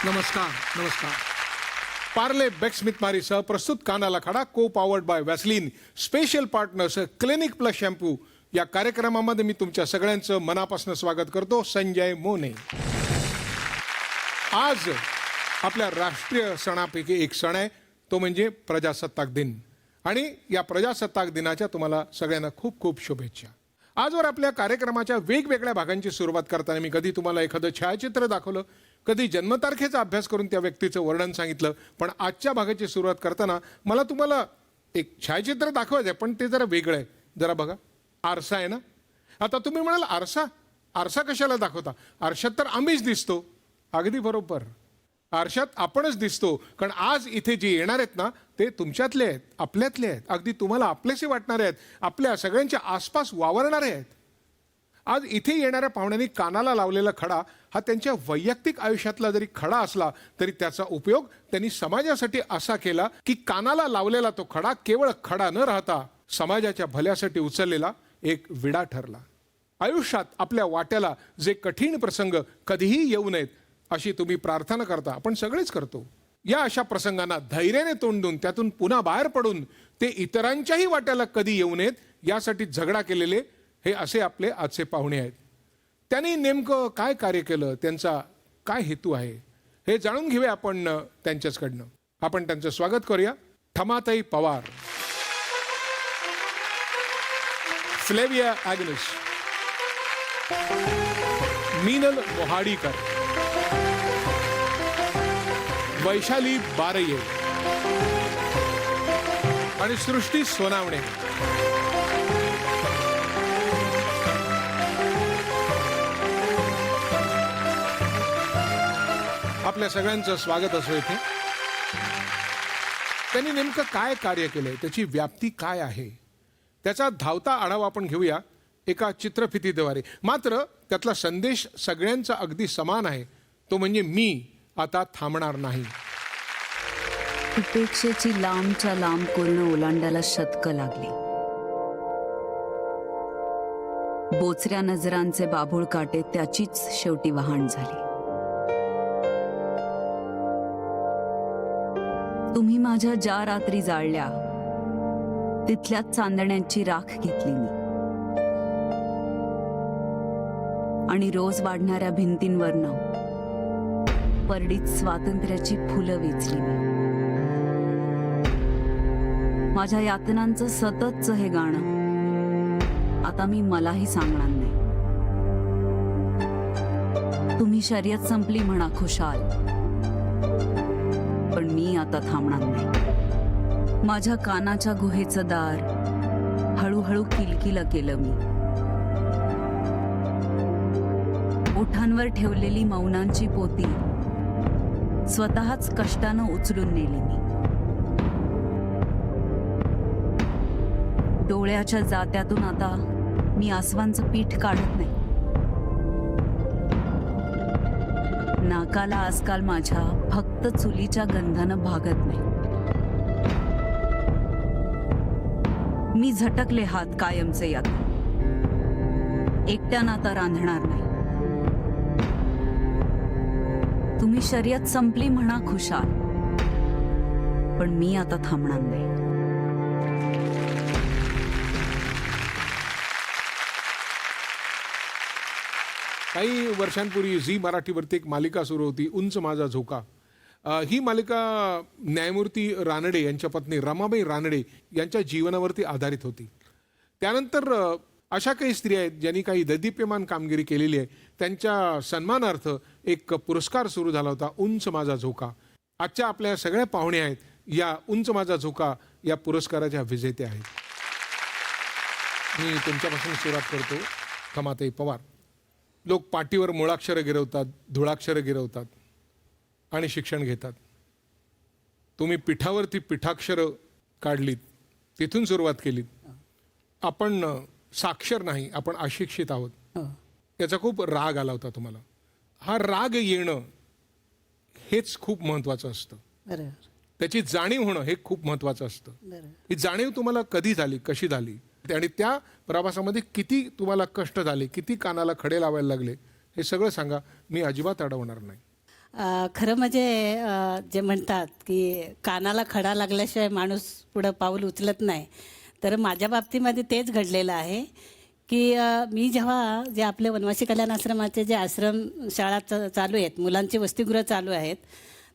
नमस्कार नमस्कार. पार्ले बेक्समिथ मारीसह प्रस्तुत कानाला खडा को powered by Vaseline special partners clinic plus shampoo या कार्यक्रमामध्ये मी तुमच्या सगळ्यांचं मनापासून स्वागत करतो. संजय मोने. आज आपल्या राष्ट्रीय सणापैकी एक सण आहे, तो म्हणजे प्रजासत्ताक दिन. आणि या प्रजासत्ताक दिनाच्या तुम्हाला सगळ्यांना खूप खूप शुभेच्छा. आजवर आपल्या कार्यक्रमाच्या वेगवेगळ्या भागांची सुरुवात करताना मी कधी तुम्हाला एखादं छायाचित्र दाखवलं, कधी जन्मतारखेचा अभ्यास करून त्या व्यक्तीचं वर्णन सांगितलं, पण आजच्या भागाची सुरुवात करताना मला तुम्हाला एक छायाचित्र दाखवायचं आहे, पण ते जरा वेगळं आहे. जरा बघा, आरसा आहे ना. आता तुम्ही म्हणाल आरसा आरसा कशाला दाखवता, आरशात तर आम्हीच दिसतो. अगदी बरोबर, आरशात आपणच दिसतो, कारण आज इथे जे येणार आहेत ना ते तुमच्यातले आहेत, आपल्यातले आहेत, अगदी तुम्हाला आपलेसे वाटणारे आहेत, आपल्या सगळ्यांच्या आसपास वावरणारे आहेत. आज इथे येणाऱ्या पाहुण्यांनी कानाला लावलेला खडा हा त्यांच्या वैयक्तिक आयुष्यातला जरी खडा असला तरी त्याचा उपयोग त्यांनी समाजासाठी असा केला की कानाला लावलेला तो खडा केवळ खडा न राहता समाजाच्या भल्यासाठी उचललेला एक विडा ठरला. आयुष्यात आपल्या वाट्याला जे कठीण प्रसंग कधीही येऊ नयेत अशी तुम्ही प्रार्थना करता, आपण सगळेच करतो. या अशा प्रसंगांना धैर्याने तोंड देऊन त्यातून पुन्हा बाहेर पडून ते इतरांच्याही वाट्याला कधी येऊ नयेत यासाठी झगडा केलेले हे असे आपले आजचे पाहुणे आहेत. त्यांनी नेमकं काय कार्य केलं, त्यांचा काय हेतू आहे हे जाणून घेऊया आपण त्यांच्याचकडनं. आपण त्यांचं स्वागत करूया. ठमाताई पवार, फ्लेविया ॲग्नेस, मीनल मोहाडीकर, वैशाली बारये आणि सृष्टी सोनावणे. आपल्या सगळ्यांचं स्वागत असो इथे. त्यांनी नेमकं काय कार्य केलंय, त्याची व्याप्ती काय आहे, त्याचा धावता आढावा आपण घेऊया एका चित्रफितीद्वारे. मात्र त्यातला संदेश सगळ्यांचा अगदी समान आहे, तो म्हणजे मी आता थांबणार नाही. उपेक्षेची लांबच्या लांब कोर्ण ओलांडायला शतकं लागली. बोचऱ्या नजरांचे बाभूळ काटे त्याचीच शेवटी वहाण झाली. तुम्ही माझ्या ज्या रात्री जाळल्या तिथल्याच चांदण्यांची राख घेतली मी, आणि रोज वाढणाऱ्या भिंतींवरनं परडीत स्वातंत्र्याची फुलं वेचली मी. माझ्या यातनांचं सततचं हे गाणं आता मी मलाही सांगणार नाही. तुम्ही शर्यत संपली म्हणा खुशाल, पण मी आता थांबणार नाही. माझ्या कानाच्या गुहेचं दार हळूहळू किलकिलं केलं मी. ओठांवर ठेवलेली मौनांची पोती स्वतःच कष्टानं उचलून नेली मी. डोळ्याच्या जात्यातून आता मी आसवांचं पीठ काढत नाही. नाकाला आजकाल माझ्या फक्त चुलीच्या गंधानं भागत नाही. मी झटकले हात कायमचे यात. एकट्यानं आता रांधणार नाही. तुम्ही शर्यत संपली म्हणा खुशाल, पण मी आता थांबणार नाही. काही वर्षांपूर्वी झी मराठीवरती एक मालिका सुरू होती, उंच माझा झोका. ही मालिका न्यायमूर्ती रानडे यांच्या पत्नी रमाबाई रानडे यांच्या जीवनावरती आधारित होती. त्यानंतर अशा काही स्त्रिया आहेत ज्यांनी काही दैदिप्यमान कामगिरी केलेली आहे, त्यांच्या सन्मानार्थ एक पुरस्कार सुरू झाला होता, उंच माझा झोका. आजच्या आपल्या सगळ्या पाहुणे आहेत या उंच माझा झोका या पुरस्काराच्या विजेते आहेत. मी तुमच्यापासून सुरुवात करतो. ठमाताई पवार. लोक पाटीवर मुळाक्षरं गिरवतात, धुळाक्षरं गिरवतात आणि शिक्षण घेतात. तुम्ही पिठावरती पिठाक्षरं काढलीत, तिथून सुरुवात केलीत. आपण साक्षर नाही, आपण अशिक्षित आहोत, याचा खूप राग आला होता तुम्हाला. हा राग येणं हेच खूप महत्त्वाचं असतं. त्याची जाणीव होणं हे खूप महत्त्वाचं असतं. ही जाणीव तुम्हाला कधी झाली, कशी झाली, आणि त्या प्रवासामध्ये किती तुम्हाला कष्ट झाले, किती कानाला खडे लावायला लागले, हे सगळं सांगा. मी अजिबात अडवणार नाही. खरं म्हणजे जे म्हणतात की कानाला खडा लागल्याशिवाय माणूस पुढं पाऊल उचलत नाही, तर माझ्या बाबतीमध्ये तेच घडलेलं आहे की मी जेव्हा जे आपले वनवासी कल्याण आश्रमाचे जे आश्रम शाळा चालू आहेत, मुलांची वसतिगृह चालू आहेत,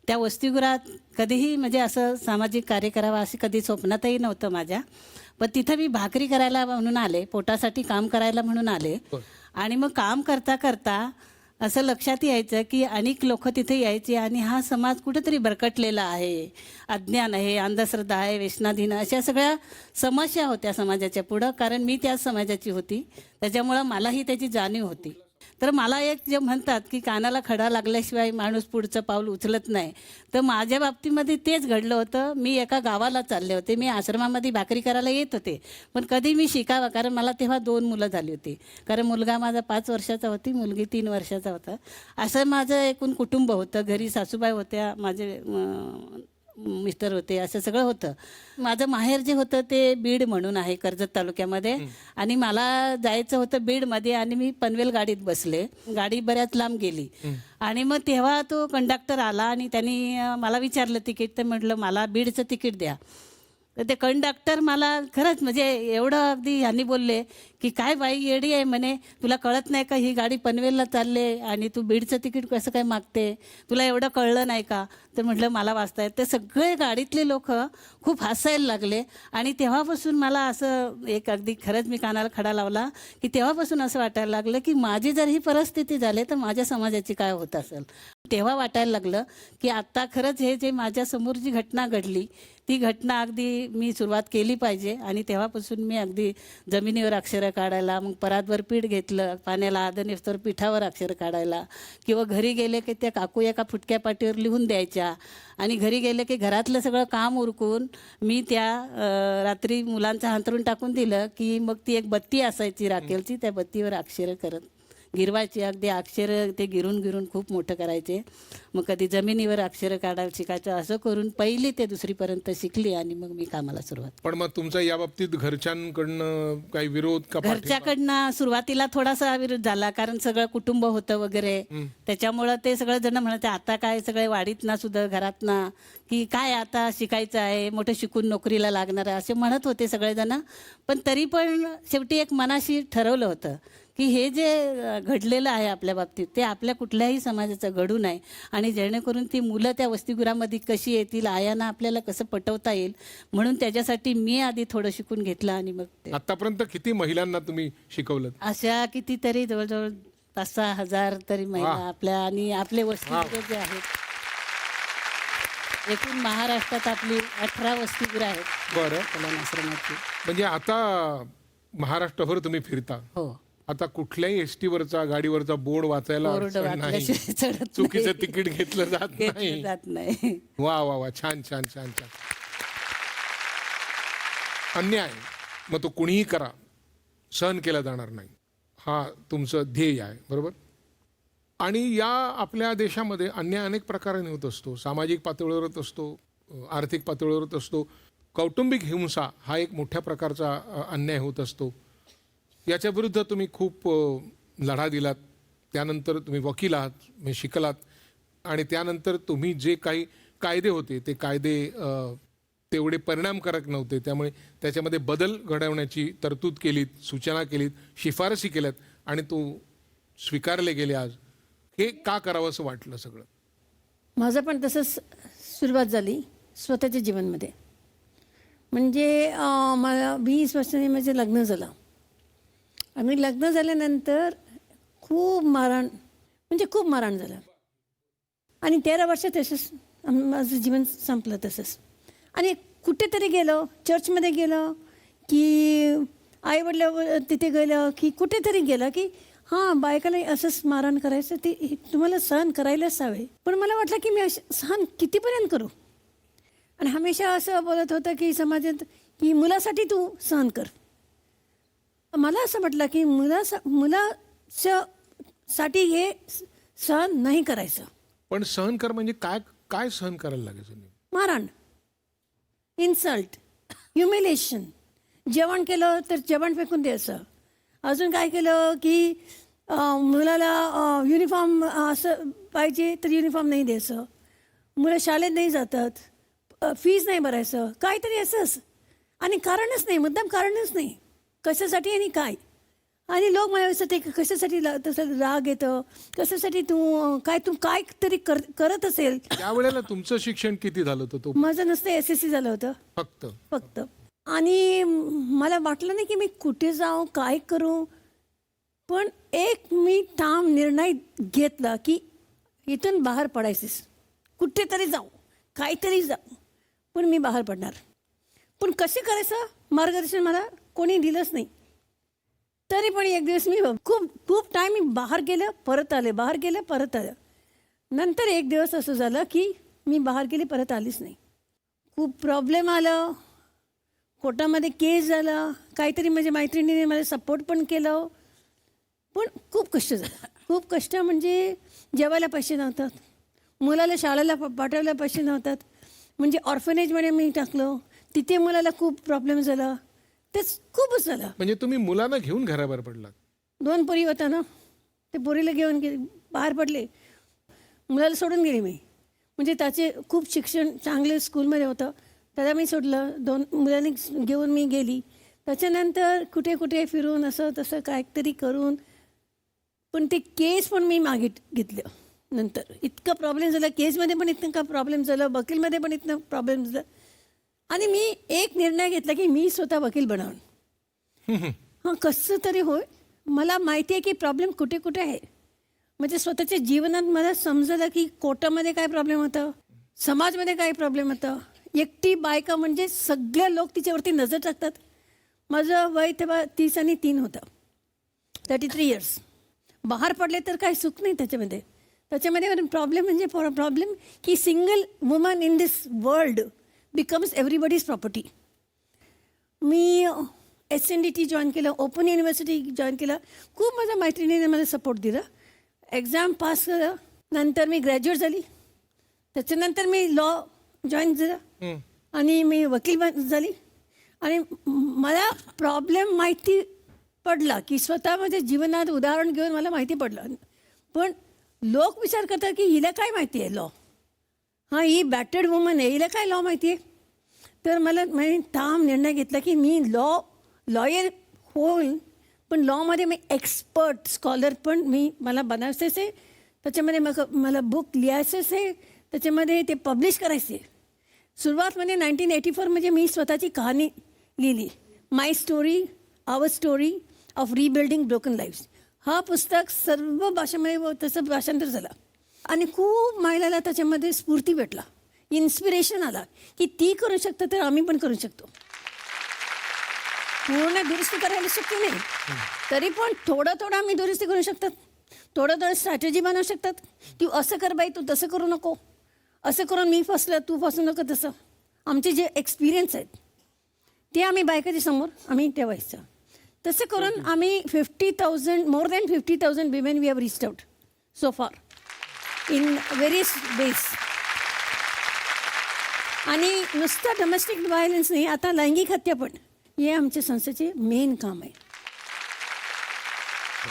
त्या वसतिगृहात कधीही म्हणजे असं सामाजिक कार्य करावं असं कधी स्वप्नातही नव्हतं माझ्या. पण तिथं मी भाकरी करायला म्हणून आले, पोटासाठी काम करायला म्हणून आले. आणि मग काम करता करता असं लक्षात यायचं की अनेक लोक तिथे यायची आणि हा समाज कुठेतरी भरकटलेला आहे, अज्ञान आहे, अंधश्रद्धा आहे, व्यसनाधीन, अशा सगळ्या समस्या होत्या समाजाच्या पुढं. कारण मी त्याच समाजाची होती, त्याच्यामुळं मलाही त्याची जाणीव होती. तर मला एक जे म्हणतात की कानाला खडा लागल्याशिवाय माणूस पुढचं पाऊल उचलत नाही, तर माझ्या बाबतीमध्ये तेच घडलं होतं. मी एका गावाला चालले होते, मी आश्रमामध्ये भाकरी करायला येत होते, पण कधी मी शिकावं, कारण मला तेव्हा 2 मुलं झाली होती. कारण मुलगा माझा 5 वर्षाचा होती, मुलगी 3 वर्षाचा होता. असं माझं एकूण कुटुंब होतं. घरी सासूबाई होत्या, माझे मिस्टर होते, असं सगळं होतं. माझं माहेर जे होतं ते बीड म्हणून आहे, कर्जत तालुक्यामध्ये. आणि मला जायचं होतं बीडमध्ये आणि मी पनवेल गाडीत बसले. गाडी बऱ्याच लांब गेली आणि मग तेव्हा तो कंडक्टर आला आणि त्यांनी मला विचारलं तिकीट. तर म्हटलं मला बीडचं तिकीट द्या. तर ते कंडक्टर मला खरंच म्हणजे एवढं अगदी ह्यांनी बोलले की काय बाई येडी आहे म्हणे, तुला कळत नाही का ही गाडी पनवेलला चालले आणि तू बीडचं तिकीट कसं काय मागते, तुला एवढं कळलं नाही का. तर म्हटलं मला वाचता येत. ते सगळे गाडीतले लोक खूप हसायला लागले आणि तेव्हापासून मला असं एक अगदी खरंच मी कानाला खडा लावला की तेव्हापासून असं वाटायला लागलं की माझी जर ही परिस्थिती झाली तर माझ्या समाजाची काय होत असेल. तेव्हा वाटायला लागलं की आत्ता खरंच हे जे माझ्यासमोर जी घटना घडली ती घटना अगदी मी सुरुवात केली पाहिजे. आणि तेव्हापासून मी अगदी जमिनीवर अक्षरं काढायला, मग परातवर पीठ घेतलं, पाण्याला आदनेस्तवर पिठावर अक्षरं काढायला, किंवा घरी गेले की त्या काकू एका फुटक्या पाटीवर लिहून द्यायच्या. आणि घरी गेले की घरातलं सगळं काम उरकून मी त्या रात्री मुलांचं हांतरून टाकून दिलं की मग ती एक बत्ती असायची राखेलची, त्या बत्तीवर अक्षरं करत गिरवायची. अगदी अक्षरं ते गिरून गिरून खूप मोठं करायचे. मग कधी जमिनीवर अक्षरं काढायला शिकायचं. असं करून 1ली ते 2रीपर्यंत शिकली आणि मग मी कामाला सुरुवात. पण मग तुमचा या बाबतीत घरच्यांकडनं काही विरोध का पाठिंबा? घरच्याकडनं सुरुवातीला थोडासा विरोध झाला, कारण सगळं कुटुंब होतं वगैरे, त्याच्यामुळं ते सगळं जण म्हणायचे आता काय सगळे वाडीत ना सुद्धा घरात ना की काय आता शिकायचं आहे, मोठं शिकून नोकरीला लागणार आहे, असे म्हणत होते सगळेजण. पण तरी पण शेवटी एक मनाशी ठरवलं होतं की हे जे घडलेलं आहे आपल्या बाबतीत ते आपल्या कुठल्याही समाजाचं घडू नये. आणि जेणेकरून ती मुलं त्या वसतिगृहामध्ये कशी येतील, आयांना आपल्याला कसं पटवता येईल, म्हणून त्याच्यासाठी मी आधी थोडं शिकून घेतलं. आणि मग ते आतापर्यंत किती महिलांना तुम्ही शिकवलं? अशा कितीतरी जवळजवळ 5-6 हजार तरी महिला आपल्या आणि आपले वसतिगृह जे आहेत, एकूण महाराष्ट्रात आपली 18 वसतिगृह आहेत बरं. कल्याण आश्रमाची. म्हणजे आता महाराष्ट्रभर तुम्ही फिरता, हो, आता कुठल्याही एसटी वरचा गाडीवरचा बोर्ड वाचायला बोर्ड अडचण नाही, वाचल्याशिवाय चढत चुकीचं नाही. तिकीट घेतलं जात घेतलं नाही. जात नाही. वा वा वा, छान छान छान छान. अन्याय मग तो कुणीही करा, सहन केला जाणार नाही, हा तुमचं ध्येय आहे, बरोबर. आणि या आपल्या देशामध्ये अन्याय अनेक प्रकाराने होत असतो. सामाजिक पातळीवर होत असतो, आर्थिक पातळीवर होत असतो, कौटुंबिक हिंसा हा एक मोठ्या प्रकारचा अन्याय होत असतो. याच्या विरुद्ध तुम्ही खूप लढा दिलात. त्यानंतर तुम्ही वकील आहात, म्हणजे शिकलात, आणि त्यानंतर तुम्ही जे काही कायदे होते ते कायदे तेवढे परिणामकारक नव्हते, त्यामुळे त्याच्यामध्ये बदल घडवण्याची तरतूद केलीत, सूचना केलीत, शिफारसी केल्यात आणि तो स्वीकारले गेले. आज हे का करावं असं वाटलं सगळं? माझं पण तसंच सुरुवात झाली स्वतःच्या जीवनमध्ये. म्हणजे मला 20 वर्षांनी माझं लग्न झालं आणि लग्न झाल्यानंतर खूप मारहाण, म्हणजे खूप मारहाण झालं. आणि 13 वर्ष तसंच माझं जीवन संपलं तसंच. आणि कुठेतरी गेलो, चर्चमध्ये गेलो की आईवडिला तिथे गेलं की कुठेतरी गेलं की हां बायकाला असंच मारहाण करायचं, ते तुम्हाला सहन करायलाच हवे. पण मला वाटलं की मी सहन कितीपर्यंत करू. आणि हमेशा असं बोलत होतं की समाजात की मुलासाठी तू सहन कर. मला असं म्हटलं की मुलासाठी हे सहन नाही करायचं. पण सहन कर म्हणजे काय? काय सहन करायला लागायचं? मारहाण, इन्सल्ट, ह्युमिलेशन. जेवण केलं तर जेवण फेकून द्यायचं. अजून काय केलं की मुलाला युनिफॉर्म असं पाहिजे तर युनिफॉर्म नाही द्यायचं, मुलं शाळेत नाही जातात, फीज नाही भरायचं, काहीतरी असंच. आणि कारणच नाही, मुद्दाम कारणच नाही, कशासाठी आणि काय. आणि लोक मला विचारते की कशासाठी तसं राग येतं, कशासाठी तू काय तरी करत असेल. त्यावेळेला तुमचं शिक्षण किती झालं होतं तो? माझं नुसतं SSC झालं होतं फक्त. आणि मला वाटलं नाही की मी कुठे जाऊ, काय करू. पण एक मी ठाम निर्णय घेतला की इथून बाहेर पडायचीस, कुठेतरी जाऊ, काहीतरी जाऊ, पण मी बाहेर पडणार. पण कसे करायचं मार्गदर्शन मला कोणी दिलंच नाही. तरी पण एक दिवस मी खूप टाईम मी बाहेर गेलं परत आलं. नंतर एक दिवस असं झालं की मी बाहेर गेले, परत आलीच नाही. खूप प्रॉब्लेम आलं, कोर्टामध्ये केस झाला, काहीतरी माझ्या मैत्रिणीने मला सपोर्ट पण केलं. पण खूप कष्ट झालं, खूप कष्ट. म्हणजे जेवायला पैसे नव्हतात, मुलाला शाळेला पाठवायला पैसे नव्हतात. म्हणजे ऑर्फनेजमध्ये मी टाकलं, तिथे मुलाला खूप प्रॉब्लेम झाला. तेच खूपच झालं. म्हणजे तुम्ही मुलांना घेऊन घराबाहेर पडलात? 2 पोरी होता ना, ते पोरीला घेऊन बाहेर पडले, मुलाला सोडून गेले मी. म्हणजे त्याचे खूप शिक्षण चांगले स्कूलमध्ये होतं, त्याला मी सोडलं. 2 मुलांनी घेऊन मी गेली. त्याच्यानंतर कुठे कुठे फिरून असं तसं काहीतरी करून, पण ते केस पण मी मागे घेतलं. नंतर इतका प्रॉब्लेम झाला, केसमध्ये पण इतका प्रॉब्लेम झालं, वकीलमध्ये पण इतकं प्रॉब्लेम झालं. आणि मी एक निर्णय घेतला की मी स्वतः वकील बनावं. हां, कसं तरी होय. मला माहिती आहे की प्रॉब्लेम कुठे कुठे आहे. म्हणजे स्वतःच्या जीवनात मला समजलं की कोर्टामध्ये काय प्रॉब्लेम होतं, समाजमध्ये काय प्रॉब्लेम होतं. एकटी बायका म्हणजे सगळे लोक तिच्यावरती नजर टाकतात. माझं वय तेव्हा 30 आणि 3 होतं, 33 इयर्स. बाहेर पडले तर काही सुख नाही त्याच्यामध्ये. प्रॉब्लेम म्हणजे प्रॉब्लेम की single woman in this world becomes everybody's property. Me SNDT join केलं, ओपन युनिव्हर्सिटी जॉईन केलं. खूप माझ्या मैत्रिणीने मला सपोर्ट दिला. एक्झाम पास केलं, नंतर मी ग्रॅज्युएट झाली. त्याच्यानंतर मी लॉ जॉईन झालं आणि मी वकील झाली. आणि मला प्रॉब्लेम माहिती पडला की स्वतः माझ्या जीवनात उदाहरण घेऊन मला माहिती पडलं. पण लोक विचार करतात की हिला काय माहिती आहे लॉ, हां ही बॅटर्ड वुमन आहे, हिला काय लॉ माहिती आहे. तर मी ठाम निर्णय घेतला की मी लॉयर होईल, पण लॉमध्ये मी एक्सपर्ट स्कॉलर पण मला बनायचंच आहे. त्याच्यामध्ये मला बुक लिहायचंच आहे, त्याच्यामध्ये ते पब्लिश करायचे. सुरुवातमध्ये 1984 म्हणजे मी स्वतःची कहाणी लिहिली, my story our story of rebuilding broken lifes. हा पुस्तक सर्व भाषेमध्ये तसं भाषांतर झालं. आणि खूप महिलाला त्याच्यामध्ये स्फूर्ती भेटला, इन्स्पिरेशन आला की ती करू शकतं तर आम्ही पण करू शकतो. पूर्ण दुरुस्ती करायला शक्य नाही, तरी पण थोडं आम्ही दुरुस्ती करू शकतात. थोडं स्ट्रॅटेजी बनवू शकतात की असं कर बाई, तू तसं करू नको, असं करून मी फसलं तू फसू नको. तसं आमचे जे एक्सपिरियन्स आहेत ते आम्ही बायकाच्या समोर आम्ही ठेवायचं. तसं करून आम्ही 50,000 more than 50,000 women we have reached out so far in various ways. आणि नुसतं डोमेस्टिक व्हायलन्स नाही, आता लैंगिक हत्या पण हे आमच्या संस्थेचे मेन काम आहे.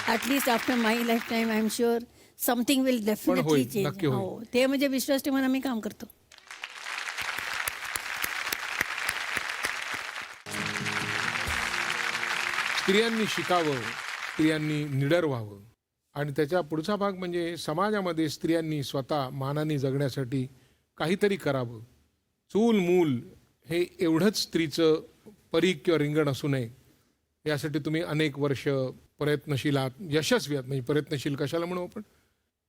At least after my life time I am sure something will definitely change. हो, ते म्हणजे विश्वास ठेवून आम्ही काम करतो. स्त्रियांनी शिकावं, स्त्रियांनी निडर व्हावं. आणि त्याच्या पुढचा भाग म्हणजे समाजामध्ये स्त्रियांनी स्वतः मानाने जगण्यासाठी काहीतरी करावं. चूल मूल हे एवढंच स्त्रीचं परीघ किंवा रिंगण असू नये, यासाठी तुम्ही अनेक वर्ष प्रयत्नशील आहात, यशस्वी आहात. म्हणजे प्रयत्नशील कशाला म्हणू आपण,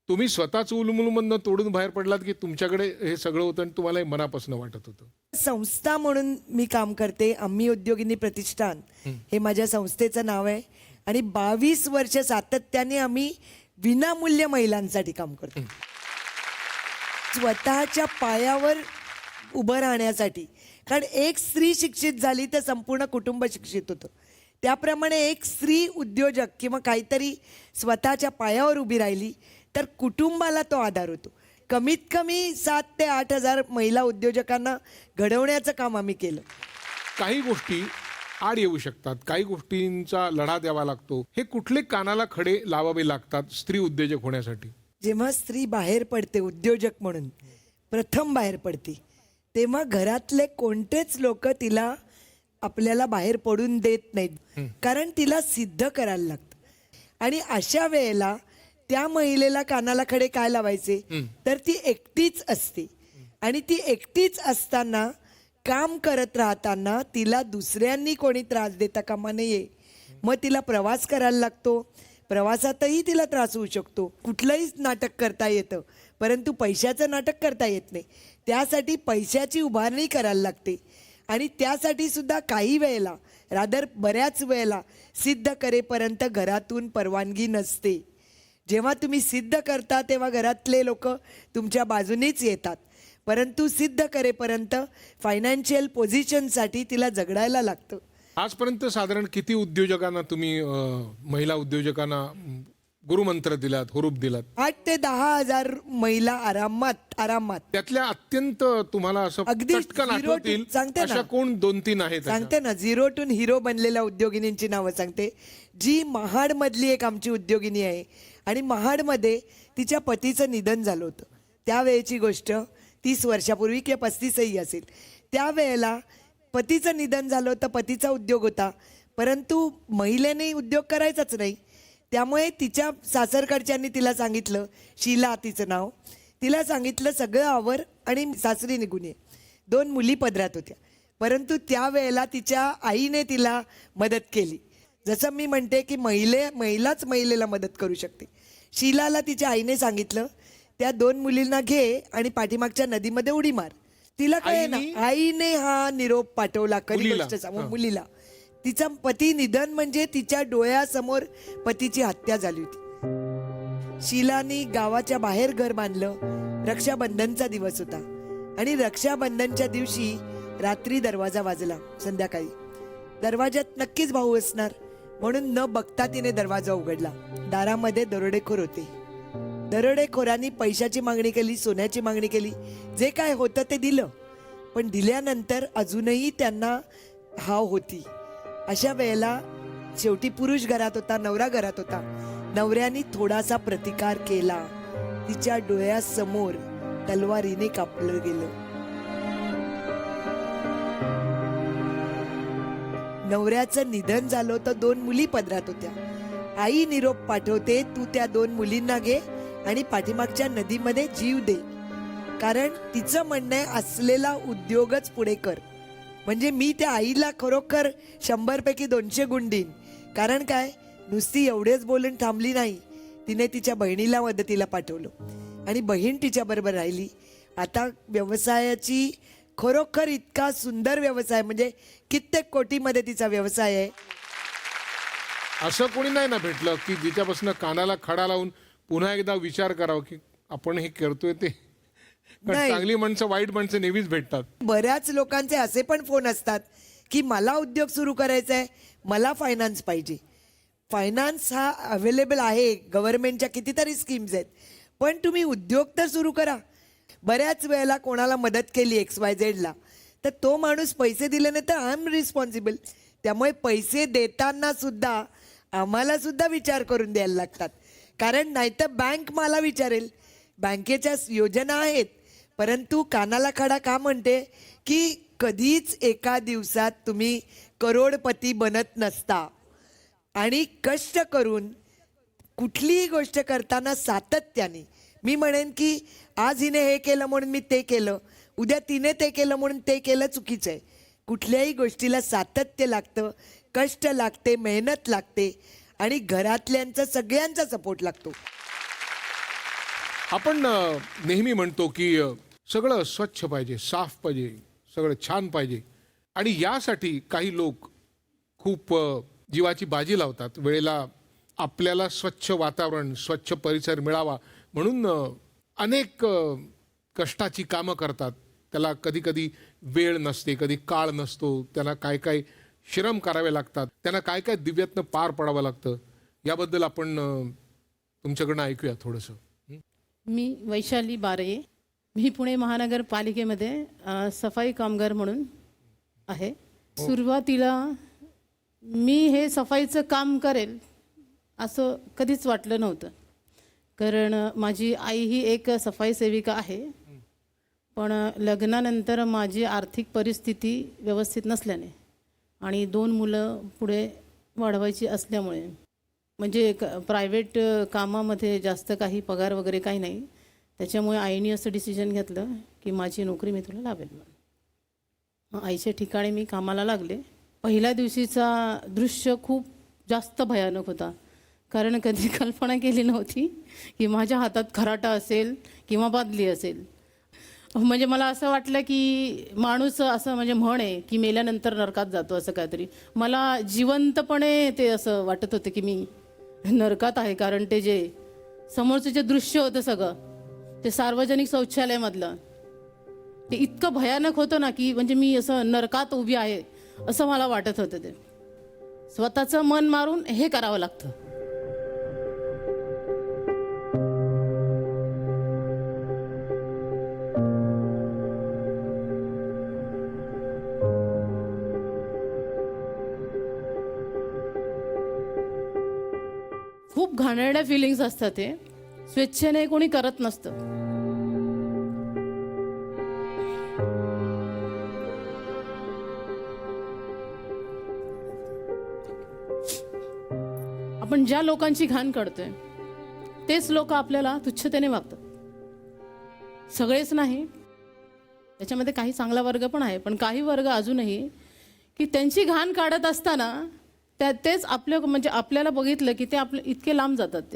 तुम्ही स्वतः चूलमूलमधनं तोडून बाहेर पडलात की तुमच्याकडे हे सगळं होतं आणि तुम्हाला हे मनापासून वाटत होतं. संस्था म्हणून मी काम करते, आम्ही उद्योगिनी प्रतिष्ठान हे माझ्या संस्थेचं नाव आहे. आणि 22 वर्ष सातत्याने आम्ही विनामूल्य महिलांसाठी काम करतो, स्वतःच्या पायावर उभं राहण्यासाठी. कारण एक स्त्री शिक्षित झाली तर संपूर्ण कुटुंब शिक्षित होतं. त्याप्रमाणे एक स्त्री उद्योजक किंवा काहीतरी स्वतःच्या पायावर उभी राहिली तर कुटुंबाला तो आधार होतो. कमीत कमी 7 ते 8 हजार महिला उद्योजकांना घडवण्याचं काम आम्ही केलं. काही गोष्टी आड येऊ शकतात, काही गोष्टींचा लढा द्यावा लागतो. हे कुठले कानाला खडे लावावे लागतात स्त्री उद्योजक होण्यासाठी? जेव्हा स्त्री बाहेर पडते उद्योजक म्हणून, प्रथम बाहेर पडते, तेव्हा घरातले कोणतेच लोक तिला आपल्याला बाहेर पडून देत नाहीत, कारण तिला सिद्ध करायला लागतं. आणि अशा वेळेला त्या महिलेला कानाला खडे काय लावायचे, तर ती एकटीच असते. आणि ती एकटीच असताना काम करत राहताना तिला दुसऱ्यांनी कोणी त्रास देता कामा नये. मग तिला प्रवास करायला लागतो, प्रवासातही तिला त्रास होऊ शकतो. कुठलंही नाटक करता येतं, परंतु पैशाचं नाटक करता येत नाही. त्यासाठी पैशाची उभारणी करायला लागते. आणि त्यासाठी सुद्धा काही वेळेला, रादर बऱ्याच वेळेला सिद्ध करेपर्यंत घरातून परवानगी नसते. जेव्हा तुम्ही सिद्ध करता तेव्हा घरातले लोक तुमच्या बाजूनेच येतात, परंतु सिद्ध करेपर्यंत फायनान्शियल पोझिशनसाठी तिला झगडायला लागतं. आजपर्यंत साधारण किती उद्योजकांना तुम्ही महिला उद्योजकांना गुरुमंत्र दिलात, हुरूप दिलात? 8 ते 10 हजार महिला आरामात. त्यातल्या अत्यंत तुम्हाला असं अगदी चटकन zero to- आठवतील सांगते ना. अशा कोण 2-3 आहेत अशा? सांगते ना, 0 टू हिरो बनलेल्या उद्योगिनींची नावं सांगते. जी महाडमधली एक आमची उद्योगिनी आहे, आणि महाडमध्ये तिच्या पतीचं निधन झालं होतं. त्यावेळेची गोष्ट 30 वर्षापूर्वी किंवा 35ही असेल. त्यावेळेला पतीचं निधन झालं होतं, पतीचा उद्योग होता, परंतु महिलेने उद्योग करायचाच नाही. त्यामुळे तिच्या सासरकडच्यांनी तिला सांगितलं, शीला तिचं नाव, तिला सांगितलं सगळं आवर आणि सासरी निघून ये. 2 मुली पदरात होत्या, परंतु त्यावेळेला तिच्या आईने तिला मदत केली. जसं मी म्हणते की महिलाच महिलेला मदत करू शकते. शीलाला तिच्या आईने सांगितलं, त्या 2 मुलींना घे आणि पाठीमागच्या नदीमध्ये उडी मार. तिला कळे ना, आईने हा निरोप पाठवला. खरी मुलीला. गोष्ट सांगू, मुलीला. तिचा पती निधन म्हणजे तिच्या डोळ्यासमोर पतीची हत्या झाली होती. शीलानी गावाच्या बाहेर घर बांधलं. रक्षाबंधनचा दिवस होता, आणि रक्षाबंधनच्या दिवशी रात्री दरवाजा वाजला. संध्याकाळी दरवाजात नक्कीच भाऊ असणार, म्हणून न बघता तिने दरवाजा उघडला. दारामध्ये दरोडेखोर होते. दरोडेखोरांनी पैशाची मागणी केली, सोन्याची मागणी केली, जे काय होतं ते दिलं. पण दिल्यानंतर अजूनही त्यांना हाव होती. अशा वेळेला शेवटी पुरुष घरात होता, नवरा घरात होता. नवऱ्याने थोडासा प्रतिकार केला. तिच्या डोळ्यासमोर तलवारीने कापलं गेलं. नवऱ्याचं निधन झालं होतं, 2 मुली पदरात होत्या. आई निरोप पाठवते, तू त्या 2 मुलींना घे आणि पाठीमागच्या नदीमध्ये जीव दे. कारण तिचं म्हणणं आहे, असलेला उद्योगच पुढे कर. म्हणजे मी त्या आईला खरोखर 100 पैकी 200 गुण देईन. कारण काय, नुसती एवढेच बोलून थांबली नाही, तिने तिच्या बहिणीला मदतीला पाठवलं आणि बहीण तिच्याबरोबर राहिली. आता व्यवसायाची खरोखर इतका सुंदर व्यवसाय, म्हणजे कित्येक कोटीमध्ये तिचा व्यवसाय आहे. असं कोणी नाही ना भेटलं की जिच्यापासून कानाला खडा लावून पुन्हा एकदा विचार करावा की आपण हे करतोय ते. कारण नाही. चांगली माणसं, वाईट माणसं नेहमीच भेटतात. बऱ्याच लोकांचे असे पण फोन असतात की मला उद्योग सुरू करायचा आहे, मला फायनान्स पाहिजे. फायनान्स हा अवेलेबल आहे, गव्हर्नमेंटच्या कितीतरी स्कीम्स आहेत, पण तुम्ही उद्योग तर सुरू करा. बऱ्याच वेळेला कोणाला मदत केली XYZला, तर तो माणूस पैसे दिले नाही तर आय एम रिस्पॉन्सिबल. त्यामुळे पैसे देताना सुद्धा आम्हाला सुद्धा विचार करून द्यायला लागतात. कारण नाहीतर बँक मला विचारेल. बँकेच्या योजना आहेत, परंतु कानाला खडा का म्हणते की कधीच एका दिवसात तुम्ही करोडपती बनत नसता. आणि कष्ट करून कुठलीही गोष्ट करताना सातत्याने, मी म्हणेन की आज हिने हे केलं म्हणून मी ते केलं, उद्या तिने ते केलं म्हणून ते केलं, चुकीचं आहे. कुठल्याही गोष्टीला सातत्य लागतं, कष्ट लागते, मेहनत लागते, आणि घरातल्यांचा सगळ्यांचा सपोर्ट लागतो. आपण नेहमी म्हणतो की सगळं स्वच्छ पाहिजे, साफ पाहिजे, सगळं छान पाहिजे. आणि यासाठी काही लोक खूप जीवाची बाजी लावतात. वेळेला आपल्याला स्वच्छ वातावरण, स्वच्छ परिसर मिळावा म्हणून अनेक कष्टाची कामं करतात. त्याला कधी कधी वेळ नसते, कधी काळ नसतो, त्यांना काय काय श्रम करावे लागतात, त्यांना काय काय दिव्यातनं पार पडावं लागतं. याबद्दल आपण तुमच्याकडनं ऐकूया थोडंसं. मी वैशाली बारे. मी पुणे महानगरपालिकेमध्ये सफाई कामगार म्हणून आहे. सुरुवातीला मी हे सफाईचं काम करेल असं कधीच वाटलं नव्हतं. कारण माझी आई ही एक सफाई सेविका आहे. पण लग्नानंतर माझी आर्थिक परिस्थिती व्यवस्थित नसल्याने आणि 2 मुलं पुढे वाढवायची असल्यामुळे म्हणजे एक प्रायव्हेट कामामध्ये जास्त काही पगार वगैरे काही नाही. त्याच्यामुळे आईने असं डिसिजन घेतलं की माझी नोकरी मी तुला लावेल म्हणून. मग आईच्या ठिकाणी मी कामाला लागले. पहिल्या दिवशीचा दृश्य खूप जास्त भयानक होता. कारण कधी कल्पना केली नव्हती की माझ्या हातात खराटा असेल किंवा बादली असेल. म्हणजे मला असं वाटलं की माणूस असं म्हणजे म्हण आहे की मेल्यानंतर नरकात जातो असं काहीतरी. मला जिवंतपणे ते असं वाटत होतं की मी नरकात आहे. कारण ते जे समोरचं जे दृश्य होतं सगळं ते सार्वजनिक शौचालयामधलं ते इतकं भयानक होतं ना की म्हणजे मी असं नरकात उभी आहे असं मला वाटत होतं. ते स्वतःचं मन मारून हे करावं लागतं. खूप घाणेरड्या फिलिंग्स असतात. ते स्वेच्छेने कोणी करत नसतं. आपण ज्या लोकांची घाण काढतोय तेच लोक आपल्याला तुच्छतेने वागतात. सगळेच नाही, त्याच्यामध्ये काही चांगला वर्ग पण आहे. पण काही वर्ग अजूनही की त्यांची घाण काढत असताना तेच आपल्या म्हणजे आपल्याला बघितलं की ते आपले इतके लांब जातात.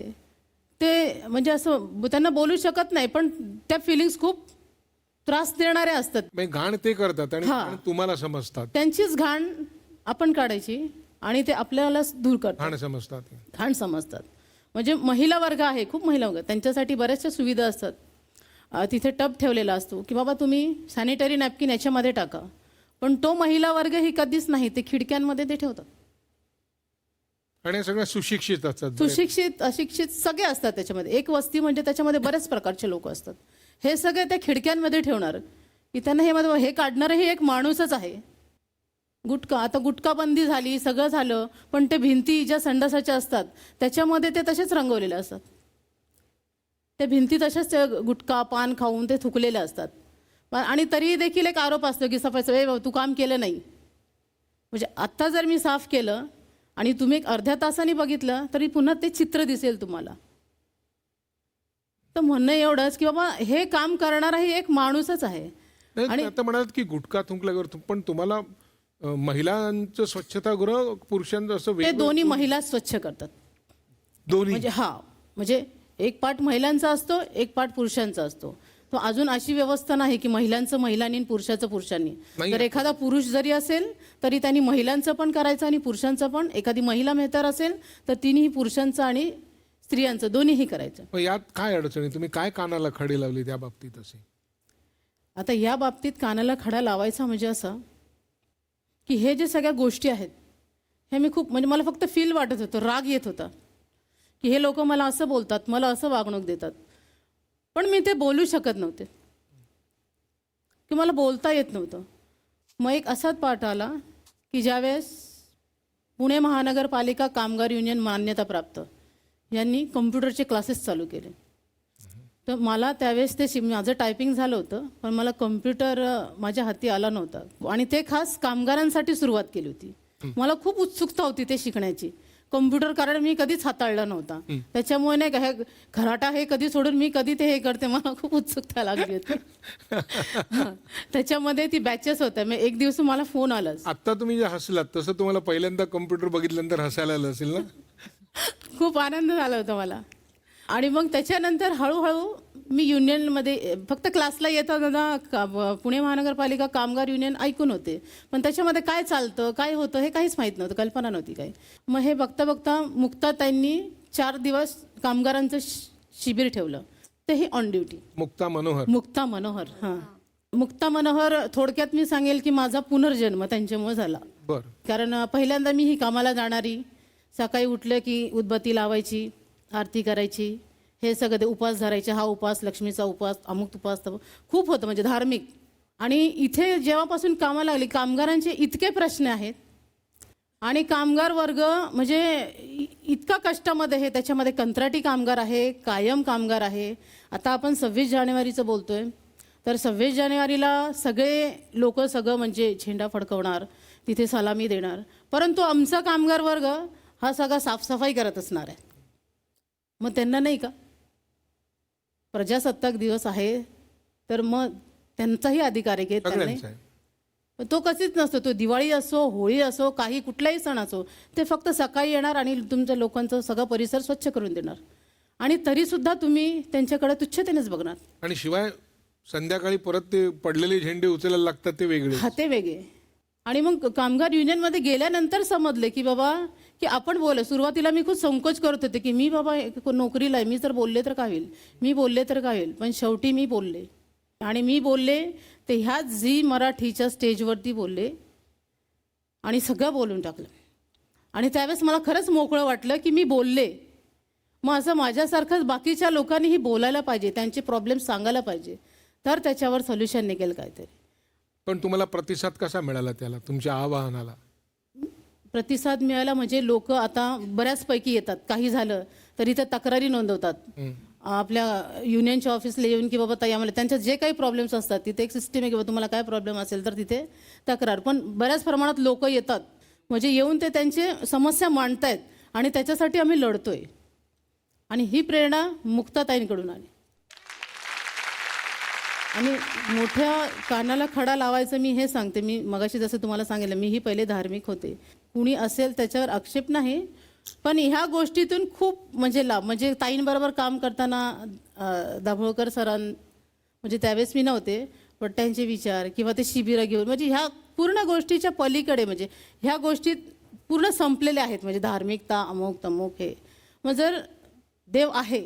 ते म्हणजे असं त्यांना बोलू शकत नाही. पण त्या फिलिंग्स खूप त्रास देणाऱ्या असतात. म्हणजे घाण ते करतात आणि हा. घाण तुम्हाला समजतात, त्यांचीच घाण आपण काढायची आणि ते आपल्याला दूर करतात, घाण समजतात. घाण समजतात. म्हणजे महिला वर्ग आहे, खूप महिला वर्ग, त्यांच्यासाठी बऱ्याचशा सुविधा असतात. तिथे टब ठेवलेला असतो की बाबा तुम्ही सॅनिटरी नॅपकिन याच्यामध्ये टाका. पण तो महिला वर्ग ही कधीच नाही, ते खिडक्यांमध्ये ते ठेवतात. आणि हे सगळे सुशिक्षित असतात. सुशिक्षित अशिक्षित सगळे असतात त्याच्यामध्ये. एक वस्ती म्हणजे त्याच्यामध्ये बरेच प्रकारचे लोक असतात. हे सगळे त्या खिडक्यांमध्ये ठेवणार की त्यांना हे काढणारही एक माणूसच आहे. गुटखा, आता गुटखा बंदी झाली, सगळं झालं, पण ते भिंती ज्या संडासाच्या असतात त्याच्यामध्ये ते तसेच रंगवलेले असतात. त्या भिंती तशाच ते गुटखा पान खाऊन ते थुकलेले असतात. आणि तरी देखील एक आरोप असतो की सफाईचं तू काम केलं नाही. म्हणजे आत्ता जर मी साफ केलं आणि तुम्ही एक अर्ध्या तासाने बघितलं तरी पुन्हा ते चित्र दिसेल तुम्हाला. तर म्हणणं एवढंच की बाबा हे काम करणाराही एक माणूसच आहे. आणि आता म्हणालात की गुटखा थुंकल्यावर पण तुम्हाला महिलांचं स्वच्छतागृह पुरुषांचं असं ते दोन्ही महिला स्वच्छ करतात. दोन्ही म्हणजे म्हणजे एक पार्ट महिलांचा असतो, एक पार्ट पुरुषांचा असतो. तो अजून अशी व्यवस्था नाही की महिलांचं महिलांनी आणि पुरुषाचं पुरुषांनी. नाही. तर एखादा पुरुष जरी असेल तरी त्यांनी महिलांचं पण करायचं आणि पुरुषांचं पण. एखादी महिला मेहतर असेल तर तिनेही पुरुषांचं आणि स्त्रियांचं दोन्हीही करायचं. मग यात काय अडचणी, तुम्ही काय कानाला खडी लावली त्या बाबतीत असे? आता या बाबतीत कानाला खडा लावायचा म्हणजे असं की हे जे सगळ्या गोष्टी आहेत हे मी खूप म्हणजे मला फक्त फील वाटत होतं, राग येत होता की हे लोक मला असं बोलतात, मला असं वागणूक देतात. पण मी ते बोलू शकत नव्हते की मला बोलता येत नव्हतं. मग एक असाच पाठ आला की ज्यावेळेस पुणे महानगरपालिका कामगार युनियन मान्यताप्राप्त यांनी कम्प्युटरचे क्लासेस चालू केले. तर मला त्यावेळेस ते माझं टायपिंग झालं होतं पण मला कम्प्युटर माझ्या हाती आला नव्हता. आणि ते खास कामगारांसाठी सुरुवात केली होती. मला खूप उत्सुकता होती ते शिकण्याची. कम्प्युटर कारण मी कधीच हाताळला नव्हता. त्याच्यामुळे नाही का हे खराटा हे कधी सोडून मी कधी ते हे करते, मला खूप उत्सुकता लागली होती. त्याच्यामध्ये ती बॅचेस होत्या. मग एक दिवस मला फोन आलाच. आता तुम्ही जे हसलात तसं तुम्हाला पहिल्यांदा कम्प्युटर बघितल्यानंतर हसायला आलं असेल ना? खूप आनंद झाला होता मला. आणि मग त्याच्यानंतर हळूहळू मी युनियनमध्ये फक्त क्लासला येताना पुणे महानगरपालिका कामगार युनियन ऐकून होते. पण त्याच्यामध्ये काय चालतं काय होतं हे काहीच माहीत नव्हतं, कल्पना नव्हती काही. मग हे बघता बघता मुक्ताताईंनी 4 दिवस कामगारांचं शिबिर ठेवलं, तेही ऑन ड्युटी. मुक्ता मनोहर. मुक्ता मनोहर. हां, मुक्ता मनोहर थोडक्यात मी सांगेल की माझा पुनर्जन्म त्यांच्यामुळे झाला. बरं. कारण पहिल्यांदा मी ही कामाला जाणारी, सकाळी उठलं की उदबत्ती लावायची, आरती करायची, हे सगळं ते उपास धरायचे. हा उपास, लक्ष्मीचा उपास, अमुक उपास, खूप होतं म्हणजे धार्मिक. आणि इथे जेव्हापासून कामाला लागली कामगारांचे इतके प्रश्न आहेत आणि कामगार वर्ग म्हणजे इतका कष्टामध्ये आहे. त्याच्यामध्ये कंत्राटी कामगार आहे, कायम कामगार आहे. आता आपण 26 जानेवारीचं बोलतोय, तर 26 जानेवारीला सगळे लोक सगळं म्हणजे झेंडा फडकवणार, तिथे सलामी देणार, परंतु आमचा कामगार वर्ग हा सगळा साफसफाई करत असणार आहे. मग त्यांना नाही का प्रजासत्ताक दिवस आहे तर मग त्यांचाही अधिकार आहे की त्यांनी, सगळ्यांचं आहे. पण तो कधीच नसतो. तो दिवाळी असो, होळी असो, काही कुठलाही सण असो, ते फक्त सकाळी येणार आणि तुमच्या लोकांचं सगळा परिसर स्वच्छ करून देणार, आणि तरीसुद्धा तुम्ही त्यांच्याकडे तुच्छतेनेच बघणार. आणि शिवाय संध्याकाळी परत ते पडलेले झेंडे उचलायला लागतात ते वेगळे. हा, ते वेगळे. आणि मग कामगार युनियनमध्ये गेल्यानंतर समजले की बाबा की आपण सुरुवातीला मी खूप संकोच करत होते की मी बाबा नोकरीला आहे, मी जर बोलले तर काय होईल, मी बोलले तर काय होईल, पण शेवटी मी बोलले. आणि मी बोलले ते ह्या झी मराठीच्या स्टेजवरती बोलले आणि सगळं बोलून टाकलं. आणि त्यावेळेस मला खरंच मोकळं वाटलं की मी बोलले. मग असं माझ्यासारखंच बाकीच्या लोकांनीही बोलायला पाहिजे, त्यांचे प्रॉब्लेम सांगायला पाहिजे, तर त्याच्यावर सोल्युशन निघेल काहीतरी. पण तुम्हाला प्रतिसाद कसा मिळाला त्याला, तुमच्या आवाहनाला? प्रतिसाद मिळाला म्हणजे लोक आता बऱ्याचपैकी येतात. काही झालं तरी ते तक्रारी नोंदवतात आपल्या युनियनच्या ऑफिसला येऊन की बाबा ताई आम्हाला त्यांच्या जे काही प्रॉब्लेम्स असतात, तिथे एक सिस्टीम आहे की बाबा तुम्हाला काय प्रॉब्लेम असेल तर तिथे तक्रार. पण बऱ्याच प्रमाणात लोक येतात, म्हणजे येऊन ते त्यांचे समस्या मांडतायत आणि त्याच्यासाठी आम्ही लढतोय. आणि ही प्रेरणा मुक्ताताईंकडून आली. आणि मोठ्या कानाला खडा लावायचं मी हे सांगते, मी मगाशी जसं तुम्हाला सांगितलं, मीही पहिले धार्मिक होते, कुणी असेल त्याच्यावर आक्षेप नाही, पण ह्या गोष्टीतून खूप म्हणजे लाभ. म्हणजे ताईंबरोबर काम करताना दाभोळकर सरां म्हणजे त्यावेळेस मी नव्हते, पण त्यांचे विचार किंवा ते शिबिरं घेऊन म्हणजे ह्या पूर्ण गोष्टीच्या पलीकडे म्हणजे ह्या गोष्टी पूर्ण संपलेल्या आहेत. म्हणजे धार्मिकता अमुक तमुक हे. मग जर देव आहे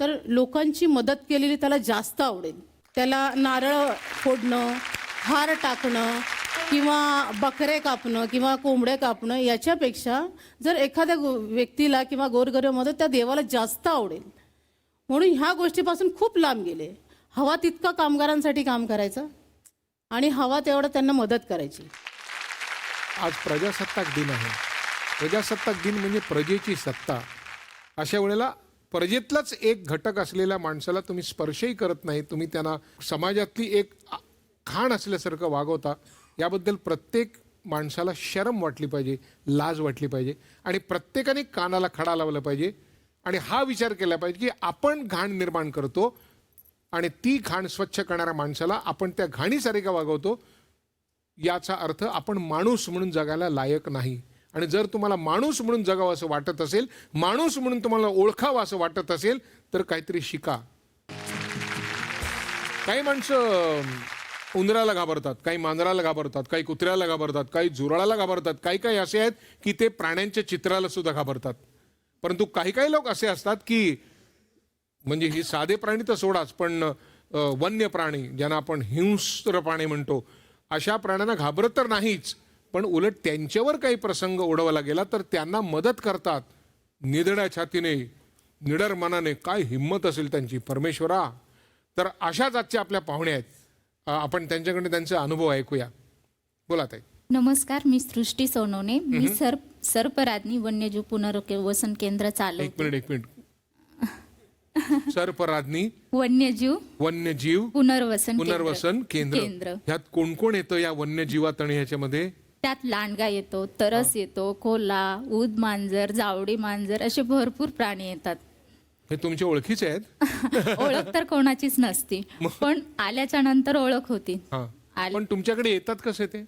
तर लोकांची मदत केलेली त्याला जास्त आवडेल. त्याला नारळ फोडणं, हार टाकणं किंवा बकरे कापणं किंवा कोंबड्या कापणं याच्यापेक्षा जर एखाद्या व्यक्तीला किंवा गोरगरिबामध्ये त्या देवाला जास्त आवडेल. म्हणून ह्या गोष्टीपासून खूप लांब गेले. हवा तितका कामगारांसाठी काम करायचं आणि हवा तेवढं त्यांना मदत करायची. आज प्रजासत्ताक दिन आहे. प्रजासत्ताक दिन म्हणजे प्रजेची सत्ता. अशा वेळेला प्रजेतलाच एक घटक असलेल्या माणसाला तुम्ही स्पर्शही करत नाही, तुम्ही त्यांना समाजातली एक खाण असल्यासारखं वागवता. याबद्दल प्रत्येक माणसाला शरम वाटली पाहिजे, लाज वाटली पाहिजे आणि प्रत्येकाने कानाला खडा लावला पाहिजे आणि हा विचार केला पाहिजे की आपण घाण निर्माण करतो आणि ती घाण स्वच्छ करणाऱ्या माणसाला आपण त्या घाणीसारखं वागवतो. याचा अर्थ आपण माणूस म्हणून जगायला लायक नाही. आणि जर तुम्हाला माणूस म्हणून जगावं असं वाटत असेल, माणूस म्हणून तुम्हाला ओळखावं असं वाटत असेल तर काहीतरी शिका. काही माणसं उंदराला घाबरतात, काही मांजराला घाबरतात, काही कुत्र्याला घाबरतात, काही झुरळाला घाबरतात, काही काही असे आहेत की ते प्राण्यांच्या चित्राला सुद्धा घाबरतात. परंतु काही काही लोक असे असतात की म्हणजे हे साधे प्राणी तर सोडाच, पण वन्य प्राणी ज्यांना आपण हिंस्र प्राणी म्हणतो, अशा प्राण्यांना घाबरत तर नाहीच, पण उलट त्यांच्यावर काही प्रसंग ओढवला गेला तर त्यांना मदत करतात निधड्या छातीने, निडर मनाने. काय हिंमत असेल त्यांची परमेश्वरा. तर अशाच आजच्या आपल्या पाहुणे आहेत. आपण त्यांच्याकडे त्यांचे अनुभव ऐकूया. बोला ताई. नमस्कार, मी सृष्टी सोनवणे. मी सर्पराज्ञी वन्यजीव पुनर्वसन केंद्र चालवते. एक मिनिट. सर्पराज्ञी वन्यजीव पुनर्वसन केंद्र. ह्यात कोण कोण येतं या वन्यजीवात आणि ह्याच्यामध्ये? त्यात लांडगा येतो, तरस येतो, कोल्हा, ऊद मांजर, जावडी मांजर असे भरपूर प्राणी येतात. हे तुमच्या ओळखीचे आहेत? ओळख तर कोणाचीच नसती, पण आल्याच्या नंतर ओळख होती. पण तुमच्याकडे येतात कसे ते?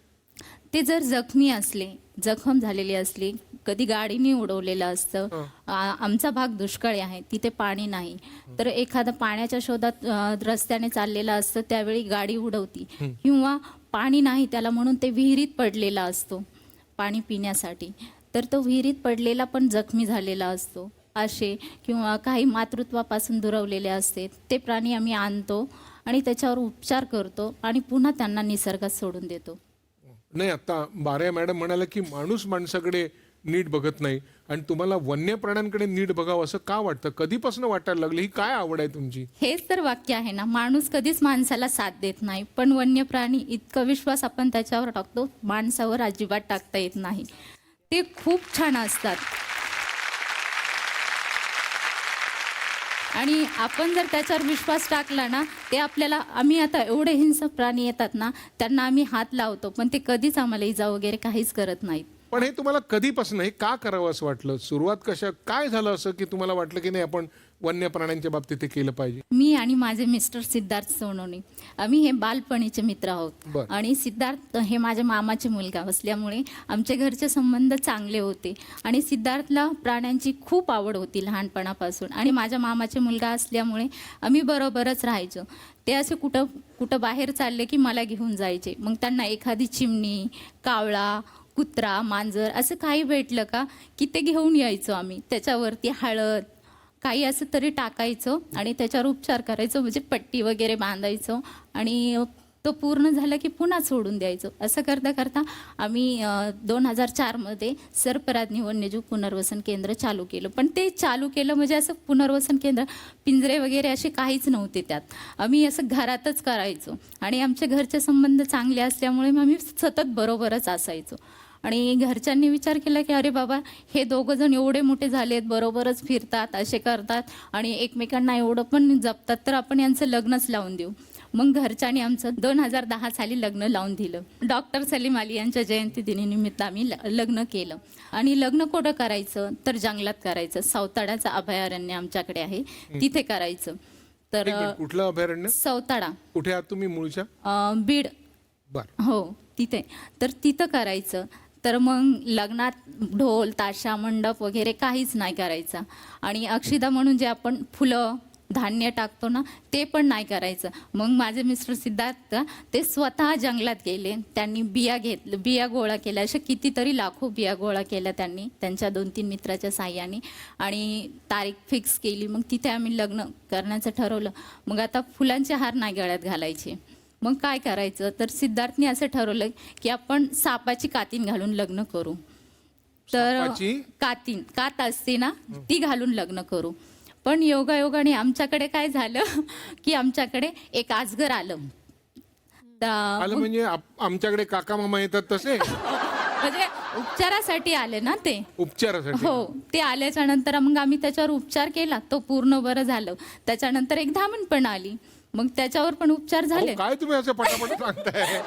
ते जर जखमी असले, जखम झालेली असली, कधी गाडीने उडवलेलं असतं. आमचा भाग दुष्काळी आहे, तिथे पाणी नाही, तर एखादा पाण्याच्या शोधात रस्त्याने चाललेला असतं, त्यावेळी गाडी उडवती. किंवा पाणी नाही त्याला म्हणून ते विहिरीत पडलेला असतो पाणी पिण्यासाठी, तर तो विहिरीत पडलेला पण जखमी झालेला असतो. असे किंवा काही मातृत्वापासून दुरावलेले असते ते प्राणी आम्ही आणतो आणि त्याच्यावर उपचार करतो आणि पुन्हा त्यांना निसर्गात सोडून देतो. नाही, आता बारे मॅडम म्हणाले की माणूस माणसाकडे नीट बघत नाही आणि तुम्हाला वन्य प्राण्यांकडे नीट बघावं असं का वाटतं? कधीपासून वाटायला लागलं? ही काय आवड आहे तुमची? हेच तर वाक्य आहे ना, माणूस कधीच माणसाला साथ देत नाही, पण वन्य प्राणी इतका विश्वास आपण त्याच्यावर टाकतो, माणसावर अजिबात टाकता येत नाही. ते खूप छान असतात. आणि आपण जर त्याच्यावर विश्वास टाकला ना, ते आपल्याला, आम्ही आता एवढे हिंसक प्राणी येतात ना, त्यांना आम्ही हात लावतो, पण ते कधीच आम्हाला इजा वगैरे काहीच करत नाहीत. पण हे तुम्हाला कधीपासून, हे का करावं असं वाटलं? सुरुवात काय झालं असं की तुम्हाला वाटलं की नाही आपण वन्य प्राण्यांच्या बाबतीत ते केलं पाहिजे? मी आणि माझे मिस्टर सिद्धार्थ सोनवणे, आम्ही हे बालपणीचे मित्र आहोत. बरं. आणि सिद्धार्थ हे माझ्या मामाचे मुलगा असल्यामुळे आमचे घरचे संबंध चांगले होते. आणि सिद्धार्थला प्राण्यांची खूप आवड होती लहानपणापासून, आणि माझ्या मामाचे मुलगा असल्यामुळे आम्ही बरोबरच राहायचो. ते असे कुठं बाहेर चालले की मला घेऊन जायचे. मग त्यांना एखादी चिमणी, कावळा, कुत्रा, मांजर असं काही भेटलं का की ते घेऊन यायचो आम्ही. त्याच्यावरती हळद काही असं तरी टाकायचं आणि त्याच्यावर उपचार करायचो, म्हणजे पट्टी वगैरे बांधायचो, आणि तो पूर्ण झाला की पुन्हा सोडून द्यायचो. असं करता करता आम्ही 2004मध्ये सर्पराज्ञी वन्यजीव पुनर्वसन केंद्र चालू केलं. पण ते चालू केलं म्हणजे असं पुनर्वसन केंद्र, पिंजरे वगैरे असे काहीच नव्हते त्यात. आम्ही असं घरातच करायचो, आणि आमचे घरचे संबंध चांगले असल्यामुळे मग आम्ही सतत बरोबरच असायचो. आणि घरच्यांनी विचार केला की अरे बाबा, हे दोघं जण एवढे मोठे झालेत, बरोबरच फिरतात, असे करतात आणि एकमेकांना एवढं पण जपतात, तर आपण यांचं लग्नच लावून देऊ. मग घरच्यांनी आमचं 2010 साली लग्न लावून दिलं. डॉक्टर सलीम अली यांच्या जयंती दिनानिमित्त आम्ही लग्न केलं. आणि लग्न कुठं करायचं तर जंगलात करायचं. सावताड्याचं अभयारण्य आमच्याकडे आहे, तिथे करायचं. तर एक मिनिट, कुठलं अभयारण्य? सावताडा. कुठे आहात तुम्ही मूळच्या? बीड. बरं. हो, तिथे. तर तिथं करायचं. तर मग लग्नात ढोल ताशा मंडप वगैरे काहीच नाही करायचा. आणि अक्षिदा म्हणून जे आपण फुलं धान्य टाकतो ना, ते पण नाही करायचं. मग माझे मिस्टर सिद्धार्थ ते स्वतः जंगलात गेले. त्यांनी बिया गोळा केल्या, अशा कितीतरी लाखो बिया गोळा केल्या त्यांनी त्यांच्या 2-3 मित्राच्या साह्याने, आणि तारीख फिक्स केली. मग तिथे आम्ही लग्न करण्याचं ठरवलं. मग आता फुलांचे हार नाही गळ्यात घालायचे. मग काय करायचं, तर सिद्धार्थने असं ठरवलं की आपण सापाची कातीन घालून लग्न करू. तर सापाची? कात असते ना, ती घालून लग्न करू. पण योगायोगाने आमच्याकडे काय झालं की आमच्याकडे एक आजगर आलं. आलं म्हणजे आमच्याकडे काका मामा येतात तसे? म्हणजे उपचारासाठी आले ना ते. उपचारासाठी? हो, ते आल्याच्या नंतर मग आम्ही त्याच्यावर उपचार केला, तो पूर्ण बरं झालं. त्याच्यानंतर एक धामण पण आली, मग त्याच्यावर पण उपचार झाले. अहो, काय तुम्ही असं पटापट सांगताय?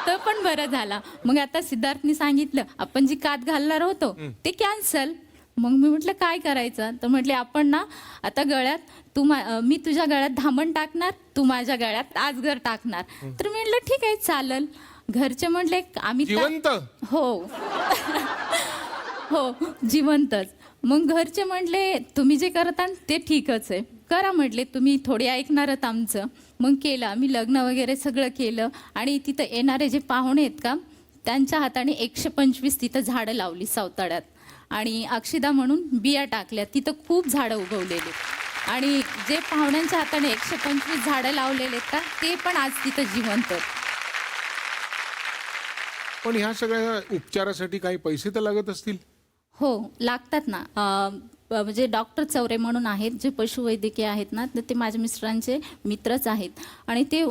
तो पण बरं झाला. मग आता सिद्धार्थनी सांगितलं आपण जी कात घालणार होतो ते कॅन्सल. मग मी म्हटलं काय करायचं, तर म्हटले आपण ना आता गळ्यात मी तुझ्या गळ्यात धामण टाकणार, तू माझ्या गळ्यात आजगर टाकणार. तर मी म्हटलं ठीक आहे, चालेल. घरचे म्हटले आम्ही जिवंत? हो हो, जिवंतच. मग घरचे म्हटले तुम्ही जे करता ते ठीकच आहे, करा म्हटले, तुम्ही थोडी ऐकणारच आमचं. मग केलं आम्ही लग्न वगैरे सगळं केलं. आणि तिथं येणारे जे पाहुणे आहेत का, त्यांच्या हाताने 125 तिथं झाडं लावली सावताड्यात. आणि अक्षिदा म्हणून बिया टाकल्या, तिथं खूप झाडं उगवलेली. आणि जे पाहुण्यांच्या हाताने 125 झाडं लावलेले आहेत का, ते पण आज तिथं जिवंत. पण ह्या सगळ्या उपचारासाठी काही पैसे तर लागत असतील? हो, लागतात ना. म्हणजे डॉक्टर चौरे म्हणून आहेत, जे पशुवैद्यकीय आहेत ना, तर ते माझ्या मिस्टरांचे मित्रच आहेत. आणि ते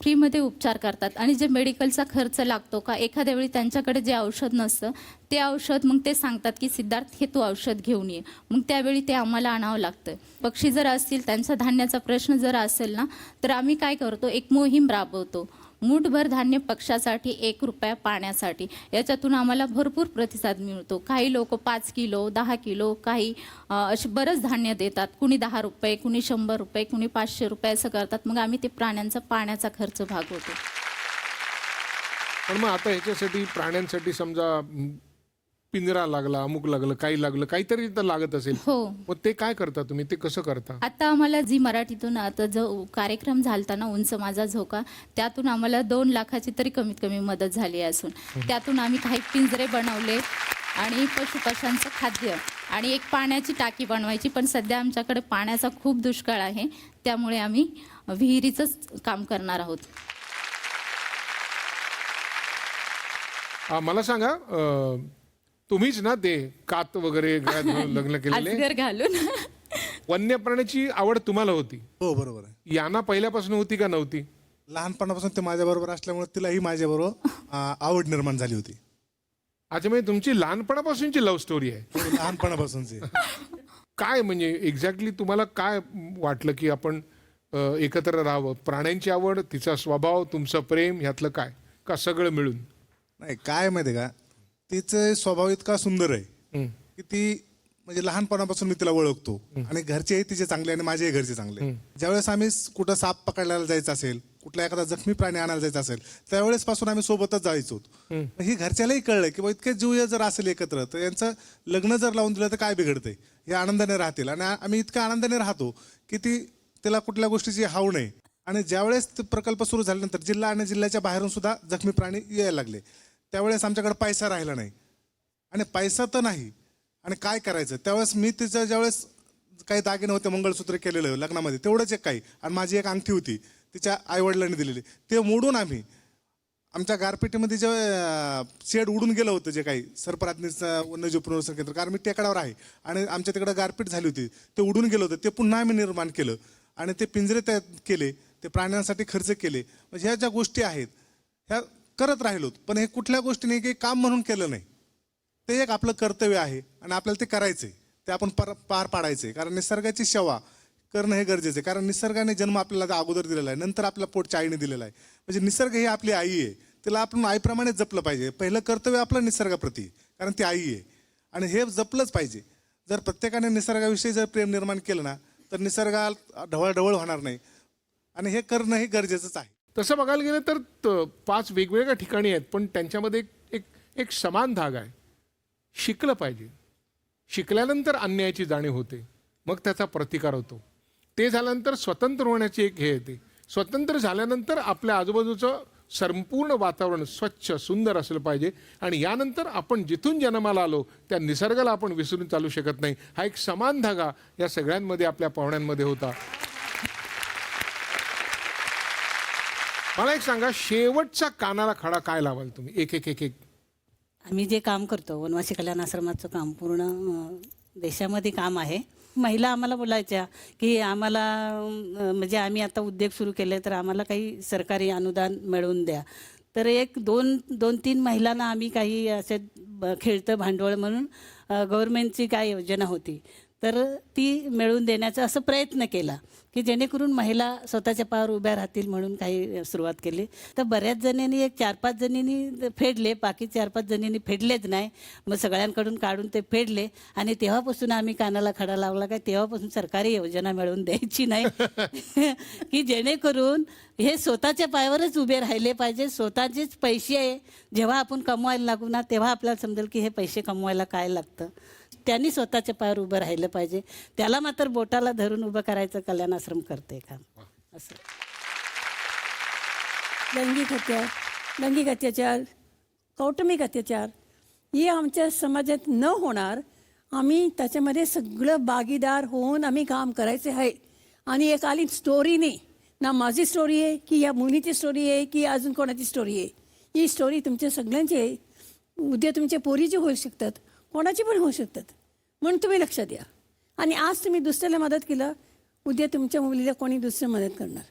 फ्रीमध्ये उपचार करतात. आणि जे मेडिकलचा खर्च लागतो का, एखाद्या वेळी त्यांच्याकडे जे औषध नसतं ते औषध मग ते सांगतात की सिद्धार्थ हे तू औषध घेऊन ये, मग त्यावेळी ते आम्हाला आणावं लागतं. पक्षी जर असतील, त्यांचा धान्याचा प्रश्न जर असेल ना, तर आम्ही काय करतो, एक मोहीम राबवतो. मूठभर धान्य पक्षासाठी, 1 रुपया पाण्यासाठी. याच्यातून आम्हाला भरपूर प्रतिसाद मिळतो. काही लोक 5 किलो 10 किलो, काही असे बरंच धान्य देतात. कुणी 10 रुपये, कुणी 100 रुपये, कुणी 500 रुपये असं करतात. मग आम्ही ते प्राण्यांचा पाण्याचा खर्च भागवतो. पण मग आता ह्याच्यासाठी प्राण्यांसाठी समजा पिंजरा लागला, अमुक लागलं, काही लागलं, काहीतरी तर लागत असेल. हो, मग ते काय करता तुम्ही, ते कसं करता? आता आम्हाला झी मराठीतून आता जो कार्यक्रम झालता ना, उंच माझा झोका, त्यातून आम्हाला 2 लाखाची तरी कमीत कमी मदत झाली असून त्यातून आम्ही काही पिंजरे बनवले आणि पशुपक्ष्यांचं खाद्य आणि एक पाण्याची टाकी बनवायची. पण सध्या आमच्याकडे पाण्याचा खूप दुष्काळ आहे, त्यामुळे आम्ही विहिरीचंच काम करणार आहोत. मला सांगा, तुम्हीच ना ते कात वगैरे गळ्यात घालून लग्न केलेले. अजगर घालून. वन्य प्राण्याची आवड तुम्हाला होती, हो बरोबर आहे. यांना पहिल्यापासून होती का नव्हती? लहानपणापासून ते माझ्याबरोबर असल्यामुळे तिलाही माझ्याबरोबर आवड निर्माण झाली होती. अच्छा, म्हणजे तुमची लहानपणापासूनची लव्ह स्टोरी आहे. लहानपणापासूनची. काय म्हणजे एक्झॅक्टली तुम्हाला काय वाटलं की आपण एकत्र राहावं? प्राण्यांची आवड, तिचा स्वभाव, तुमचं प्रेम, ह्यातलं काय, का सगळं मिळून? नाही काय माहिती आहे का, तिचं स्वभाव इतका सुंदर आहे की ती म्हणजे लहानपणापासून मी तिला ओळखतो आणि घरचेही तिचे चांगले आणि माझेही घरचे चांगले. ज्यावेळेस आम्ही कुठं साप पकडायला जायचं असेल, कुठला एखादा जखमी प्राणी आणायला जायचं असेल, त्यावेळेस पासून आम्ही सोबतच जायचो. ही घरच्यालाही कळलंय की इतके जीव जर असेल एकत्र तर यांचं लग्न जर लावून दिलं तर काय बिघडतंय, हे आनंदाने राहतील. आणि आम्ही इतक्या आनंदाने राहतो की तिला कुठल्या गोष्टीची हाव नाही. आणि ज्यावेळेस प्रकल्प सुरू झाल्यानंतर जिल्हा आणि जिल्ह्याच्या बाहेरून सुद्धा जखमी प्राणी यायला लागले, त्यावेळेस आमच्याकडे पैसा राहिला नाही. आणि पैसा तर नाही आणि काय करायचं, त्यावेळेस मी तिचं ज्यावेळेस काही दागिने होते, मंगळसूत्र केलेलं लग्नामध्ये, तेवढंच एक काही, आणि माझी एक अंगठी होती तिच्या आईवडिलांनी दिलेली, ते मोडून आम्ही आमच्या गारपेटीमध्ये जे शेड उडून गेलं होतं, जे काही सरपरातनीचं वन्यजीव पुनर्वसन केंद्र, कारण मी टेकडावर आहे आणि आमच्या तिकडं गारपीट झाली होती, ते उडून गेलं होतं, ते पुन्हा आम्ही निर्माण केलं आणि ते पिंजरे तयार केले, ते प्राण्यांसाठी खर्च केले. म्हणजे ह्या ज्या गोष्टी आहेत ह्या करत राहिलो, पण हे कुठल्या गोष्टीने काही काम म्हणून केलं नाही. ते एक आपलं कर्तव्य आहे आणि आपल्याला ते करायचंय, ते आपण पार पाडायचंय. कारण निसर्गाची सेवा करणं हे गरजेचं आहे. कारण निसर्गाने जन्म आपल्याला अगोदर दिलेला आहे, नंतर आपल्या पोटच्या आईने दिलेला आहे. म्हणजे निसर्ग ही आपली आई आहे, तिला आपण आईप्रमाणे जपलं पाहिजे. पहिलं कर्तव्य आपलं निसर्गाप्रती, कारण ती आई आहे आणि हे जपलंच पाहिजे. जर प्रत्येकाने निसर्गाविषयी जर प्रेम निर्माण केलं ना, तर निसर्गाला ढवळढवळ होणार नाही आणि हे करणं हे गरजेचंच आहे. तसं बघायला गेलं तर 5 वेगवेगळ्या ठिकाणी आहेत, पण त्यांच्यामध्ये एक समान धागा आहे. शिकलं पाहिजे. शिकल्यानंतर अन्यायाची जाणीव होते, मग त्याचा प्रतिकार होतो. ते झाल्यानंतर स्वतंत्र होण्याची एक हे येते. स्वतंत्र झाल्यानंतर आपल्या आजूबाजूचं संपूर्ण वातावरण स्वच्छ सुंदर असलं पाहिजे आणि यानंतर आपण जिथून जन्माला आलो त्या निसर्गाला आपण विसरून चालू शकत नाही. हा एक समान धागा या सगळ्यांमध्ये, आपल्या पाहुण्यांमध्ये होता. मला एक सांगा, शेवटचा कानाला खडा काय लावाल तुम्ही? एक एक एक एक आम्ही जे काम करतो, वनवासी कल्याण आश्रमाचं काम पूर्ण देशामध्ये काम आहे. महिला आम्हाला बोलायच्या की आम्हाला म्हणजे आम्ही आता उद्योग सुरू केले तर आम्हाला काही सरकारी अनुदान मिळवून द्या. तर 2-3 महिलांना आम्ही काही असे खेळतं भांडवल म्हणून गव्हर्नमेंटची काय योजना होती तर ती मिळवून देण्याचा असं प्रयत्न केला की जेणेकरून महिला स्वतःच्या पायावर उभ्या राहतील म्हणून काही सुरुवात केली. तर बऱ्याच जणींनी 4-5 जणींनी फेडले, बाकी 4-5 जणींनी फेडलेच नाही. मग सगळ्यांकडून काढून ते फेडले आणि तेव्हापासून आम्ही कानाला खडा लावला काय तेव्हापासून सरकारी योजना मिळवून द्यायची नाही की जेणेकरून हे स्वतःच्या पायावरच उभे राहिले पाहिजे. स्वतःचेच पैसे जेव्हा आपण कमवायला लागू ना तेव्हा आपल्याला समजेल की हे पैसे कमवायला काय लागतं. त्यांनी स्वतःच्या पायावर उभं राहिलं पाहिजे. त्याला मात्र बोटाला धरून उभं करायचं कल्याण आश्रम करते काम असं. लैंगिक अत्याचार, कौटुंबिक अत्याचार हे आमच्या समाजात न होणार, आम्ही त्याच्यामध्ये सगळं भागीदार होऊन आम्ही काम करायचे आहे. आणि एक आली स्टोरी नाही ना, माझी स्टोरी आहे की या मुलीची स्टोरी आहे की अजून कोणाची स्टोरी आहे. ही स्टोरी तुमच्या सगळ्यांची आहे. उद्या तुमच्या पोरीची होऊ शकतात, कोणाची पण होऊ शकतात, म्हणून तुम्ही लक्षात द्या. आणि आज तुम्ही दुसऱ्याला मदत केलं, उद्या तुमच्या मुलीला कोणी दुसरं मदत करणार.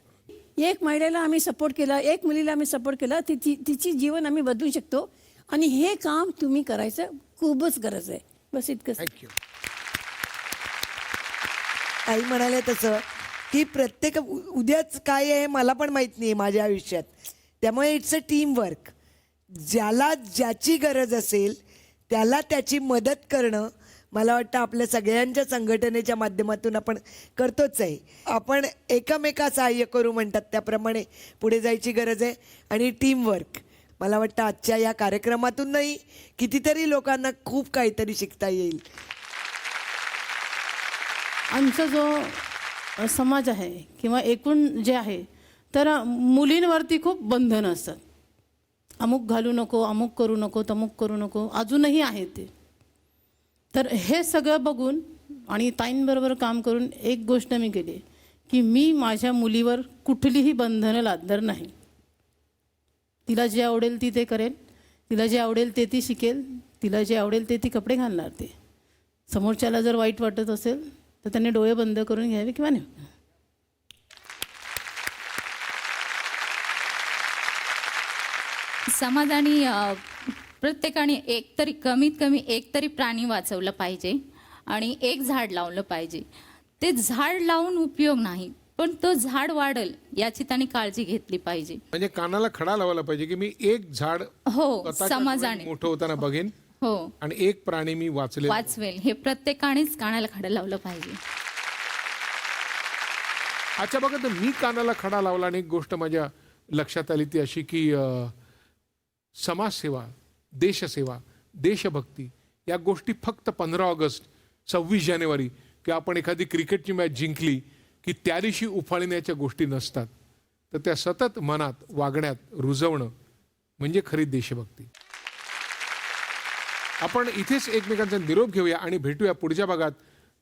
एक महिलेला आम्ही सपोर्ट केला, एक मुलीला आम्ही सपोर्ट केला, तिची जीवन आम्ही बदलू शकतो. आणि हे काम तुम्ही करायचं खूपच गरज आहे. बस इतकंच. थँक्यू. आई म्हणाले तसं की प्रत्येक उद्याच काय आहे मला पण माहीत नाही माझ्या आयुष्यात, त्यामुळे इट्स अ टीम वर्क. ज्याला ज्याची गरज असेल त्याला त्याची मदत करणं मला वाटतं आपल्या सगळ्यांच्या संघटनेच्या माध्यमातून आपण करतोच आहे. आपण एकमेका सहाय्य करू म्हणतात त्याप्रमाणे पुढे जायची गरज आहे. आणि टीमवर्क मला वाटतं आजच्या या कार्यक्रमातूनही कितीतरी लोकांना खूप काहीतरी शिकता येईल. आमचा जो समाज आहे किंवा एकूण जे आहे तर मुलींवरती खूप बंधनं असतात. अमुक घालू नको, अमुक करू नको, तमुक करू नको, अजूनही आहे ते. तर हे सगळं बघून आणि ताईंबरोबर काम करून एक गोष्ट मी केली की मी माझ्या मुलीवर कुठलीही बंधनं लादणार नाही. तिला जे आवडेल ती ते करेल, तिला जे आवडेल ते ती शिकेल, तिला जे आवडेल ते ती कपडे घालणार. ते समोरच्याला जर वाईट वाटत असेल तर त्यांनी डोळे बंद करून घ्यावे किंवा नाही. समाजाने प्रत्येकाने एकतरी कमीत कमी एकतरी प्राणी वाचवलं पाहिजे आणि एक झाड लावलं पाहिजे. ते झाड लावून उपयोग नाही, पण तो झाड वाढल याची त्यांनी काळजी घेतली पाहिजे. म्हणजे कानाला खडा लावायला पाहिजे की मी एक झाड हो, स्वतःच्या समाजाने. डोळ्यात मोठं होताना बघेन हो, आणि एक प्राणी मी वाचले. वाचवेल हे प्रत्येकानेच कानाला खडं लावलं पाहिजे. अच्छा बघा, तर मी कानाला खडा लावला आणि एक गोष्ट माझ्या लक्षात आली ती अशी की समाजसेवा, देशसेवा, देशभक्ती या गोष्टी फक्त 15 ऑगस्ट, 26 जानेवारी किंवा आपण एखादी क्रिकेटची मॅच जिंकली की त्या दिवशी उफाळण्याच्या गोष्टी नसतात. तर त्या सतत मनात वागण्यात रुजवणं म्हणजे खरी देशभक्ती. आपण इथेच एकमेकांचा निरोप घेऊया आणि भेटूया पुढच्या भागात,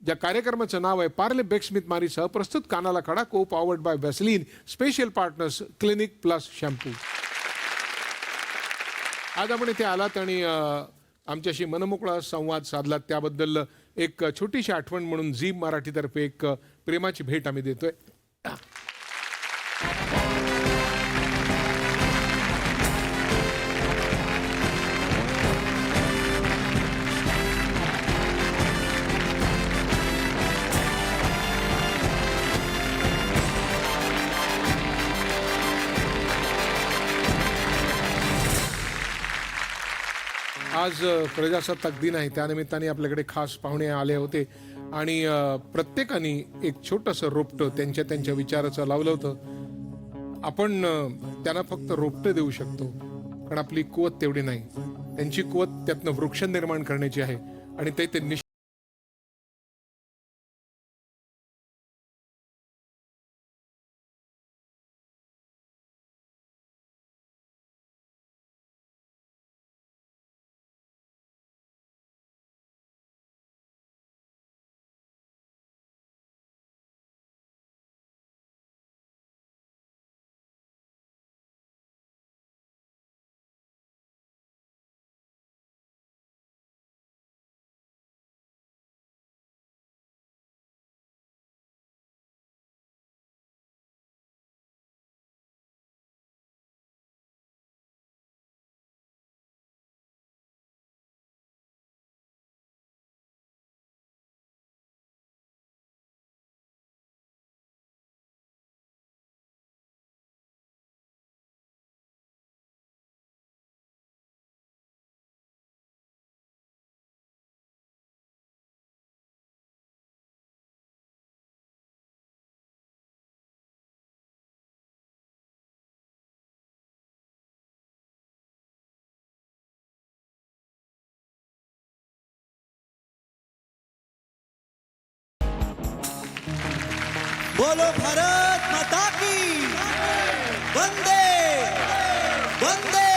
ज्या कार्यक्रमाचं नाव आहे पार्ले बेक्समिथ मारीसह प्रस्तुत कानाला खडा, को powered by Vaseline, special partners clinic plus shampoo. आज आपण इथे आलात आणि आमच्याशी मनमोकळा संवाद साधलात, त्याबद्दल एक छोटीशी आठवण म्हणून झी मराठीतर्फे एक प्रेमाची भेट आम्ही देतोय. आज प्रजासत्ताक दिन आहे, त्यानिमित्ताने आपल्याकडे खास पाहुणे आले होते आणि प्रत्येकाने एक छोटंसं रोपटं त्यांच्या त्यांच्या विचाराचं लावलं होतं. आपण त्यांना फक्त रोपटं देऊ शकतो, कारण आपली कुवत तेवढी नाही. त्यांची कुवत त्यातनं वृक्ष निर्माण करण्याची आहे आणि ते बोलो भारत माता की, वंदे वंदे